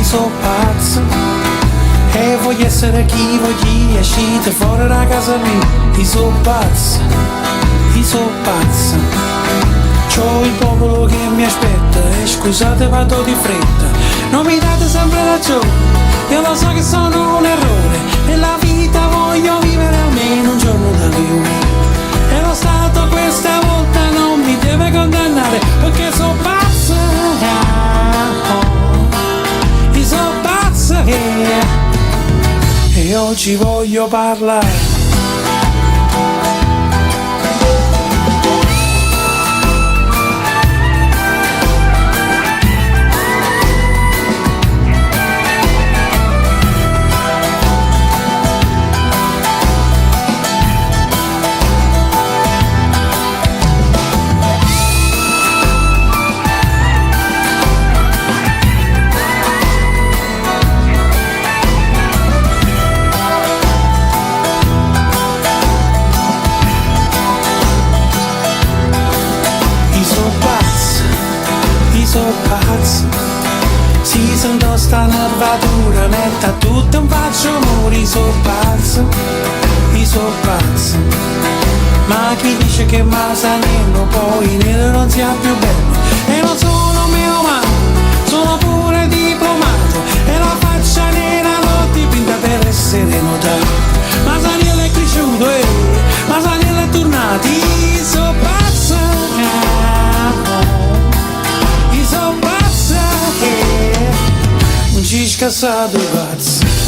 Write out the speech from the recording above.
so pazzo e voglio essere chi voglio, uscite fuori da casa mia. Io so pazzo, io so pazzo. C'ho il popolo che mi aspetta e scusate vado di fretta. Non mi date sempre ragione, io lo so che sono un errore. Nella vita voglio vivere almeno un giorno da più. E lo Stato questa volta non mi deve condannare, perché so pazzo, io so pazzo e oggi voglio parlare. Si sento sta nervatura, metta tutto un faccio muri, so pazzo, ma chi dice che Masanello poi nero non sia più bello? E non sono meno umano, sono pure diplomato, e la faccia nera l'ho dipinta per essere notato. Masanello è cresciuto, Masanello è tornato, io so pazzo, io so pazzo, non ci scassato pazzo.